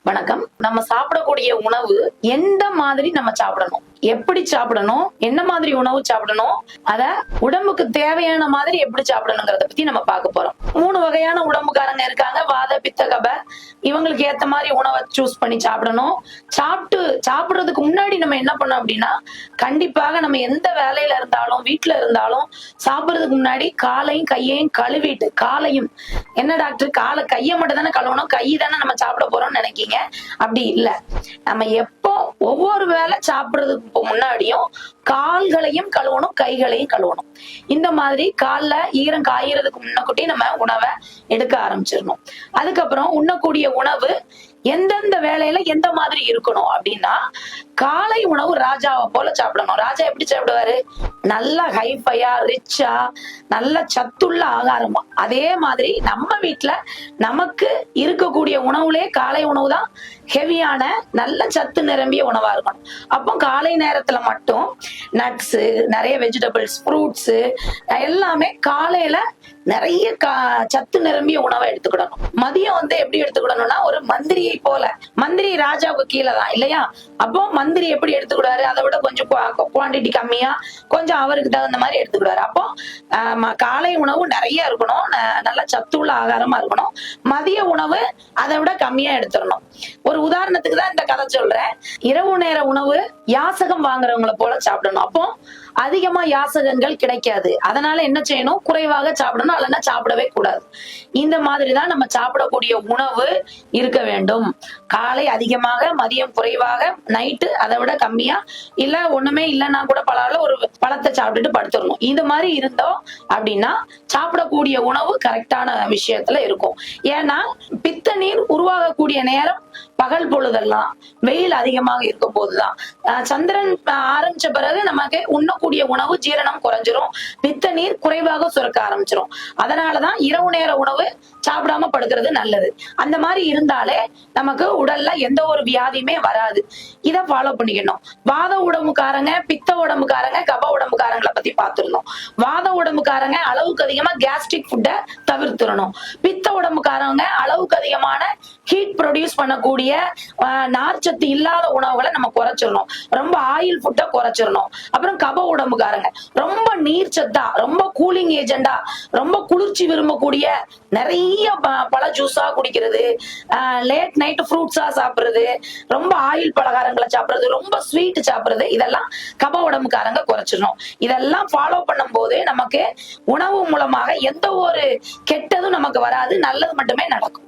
வணக்கம். நம்ம சாப்பிடக்கூடிய உணவு எந்த மாதிரி நம்ம சாப்பிடணும், எப்படி சாப்பிடணும், என்ன மாதிரி உணவு சாப்பிடணும், அத உடம்புக்கு தேவையான மாதிரி எப்படி சாப்பிடணுங்கிறத பத்தி நம்ம பார்க்க போறோம். 3 வகையான உடம்புக்காரங்க இருக்காங்க. வாத, பித்த, கப. இவங்களுக்கு ஏத்த மாதிரி உணவை சூஸ் பண்ணி சாப்பிடணும். சாப்பிடுறதுக்கு முன்னாடி நம்ம என்ன பண்ணோம் அப்படின்னா, கண்டிப்பாக நம்ம எந்த வேலையில இருந்தாலும் வீட்டுல இருந்தாலும் சாப்பிடுறதுக்கு முன்னாடி காலையும் கையையும் கழுவிட்டு, காலையும் என்ன டாக்டர் கையை மட்டும் தானே கழுவணும், கை தானே நம்ம சாப்பிட போறோம்னு நினைக்கீங்க. அப்படி இல்ல. நம்ம எப்போ ஒவ்வொரு வேளை சாப்பிடுறதுக்கு முன்னாடியும் கால்களையும் கழுவணும், கைகளையும் கழுவணும். இந்த மாதிரி கால்ல ஈரம் காயறதுக்கு முன்னக்கூட்டி நம்ம உணவை எடுக்க ஆரம்பிச்சிடணும். அதுக்கப்புறம் உண்ணக்கூடிய உணவு எந்தெந்த வேலையில எந்த மாதிரி இருக்கணும் அப்படின்னா, காலை உணவு ராஜாவை போல சாப்பிடணும். ராஜா எப்படி சாப்பிடுவாரு? நல்லா ஹைஃபையா, ரிச்சா, நல்ல சத்துள்ள ஆகாரமா. அதே மாதிரி நம்ம வீட்டுல நமக்கு இருக்கக்கூடிய உணவுலே காலை உணவு தான் ஹெவியான நல்ல சத்து நிரம்பிய உணவா இருக்கணும். அப்போ காலை நேரத்துல மட்டும் நட்ஸ், நிறைய வெஜிடபிள்ஸ், ஃப்ரூட்ஸ் எல்லாமே காலையில நிறைய சத்து நிரம்பிய உணவை எடுத்துக்கிடணும். மதியம் எப்படி எடுத்துக்கிடணும்னா, ஒரு மந்திரியை போல, மந்திரி ராஜாவுக்கு கீழே தான் இல்லையா? அப்போ மந்திரி எப்படி எடுத்துக்கிடாரு, அதை விட கொஞ்சம் குவான்டிட்டி கம்மியா, கொஞ்சம் அவருக்கு தகுந்த மாதிரி எடுத்துக்கிடாரு. அப்போ காலை உணவு நிறைய இருக்கணும், நல்ல சத்துள்ள ஆகாரமா இருக்கணும். மதிய உணவு அதை விட கம்மியா எடுத்துடணும். ஒரு உதாரணத்துக்கு தான் இந்த கதை சொல்றேன். இரவு நேர உணவு யாசகம் வாங்குறவங்களை போல சாப்பிடணும். அப்போ அதிகமா யாசகங்கள் கிடைக்காது. அதனால என்ன செய்யணும்? குறைவாக சாப்பிடணும், இல்லைன்னா சாப்பிடவே கூடாது. இந்த மாதிரிதான் நம்ம சாப்பிடக்கூடிய உணவு இருக்க வேண்டும். காலை அதிகமாக, மதியம் குறைவாக, நைட்டு அதை விட கம்மியா, இல்ல ஒண்ணுமே இல்லைன்னா கூட பரவாயில்ல, ஒரு பழத்தை சாப்பிட்டுட்டு படுத்துடணும். இந்த மாதிரி இருந்தோம் அப்படின்னா சாப்பிடக்கூடிய உணவு கரெக்டான விஷயத்துல இருக்கும். ஏன்னா பித்த நீர் உருவாகக்கூடிய நேரம் பகல் பொழுதெல்லாம், வெயில் அதிகமாக இருக்கும் போதுதான். சந்திரன் ஆரம்பிச்ச பிறகு நமக்கு உண்ணக்கூடிய உணவு ஜீரணம் குறைஞ்சிரும், பித்த நீர் குறைவாக சுரக்க ஆரம்பிச்சிரும். அதனாலதான் இரவு நேர உணவு சாப்பிடாம படுக்கிறது நல்லது. அந்த மாதிரி இருந்தாலே நமக்கு உடல்ல எந்த ஒரு வியாதியுமே வராது. இதை ஃபாலோ பண்ணிக்கணும். வாத உடம்புக்காரங்க, பித்த உடம்புக்காரங்க, கப உடம்புக்காரங்களை பத்தி பார்த்திருந்தோம். வாத உடம்புக்காரங்க அளவுக்கு அதிகமா கேஸ்ட்ரிக் ஃபுட்டை தவிர்த்துடணும். பித்த உடம்புக்காரங்க அளவுக்கு அதிகமான ஹீட் ப்ரொடியூஸ் பண்ணக்கூடிய நார்ச்சத்து இல்லாத உணவுகளை நம்ம குறைச்சிடணும். ரொம்ப ஆயில் ஃபுட்டை குறைச்சிடணும். அப்புறம் கப உடம்புக்காரங்க ரொம்ப நீர் சத்தா, ரொம்ப கூலிங் ஏஜெண்டா, ரொம்ப குளிர்ச்சி விரும்பக்கூடிய நிறைய பழ ஜூஸா குடிக்கிறது, லேட் நைட் ஃப்ரூட்ஸா சாப்பிடுறது, ரொம்ப ஆயில் பலகாரங்களை சாப்பிடுறது, ரொம்ப ஸ்வீட் சாப்பிடுறது, இதெல்லாம் கப உடம்புக்காரங்க குறைச்சிடணும். இதெல்லாம் ஃபாலோ பண்ணும் போது நமக்கு உணவு மூலமாக எந்த ஒரு கெட்டதும் நமக்கு வராது, நல்லது மட்டுமே நடக்கும்.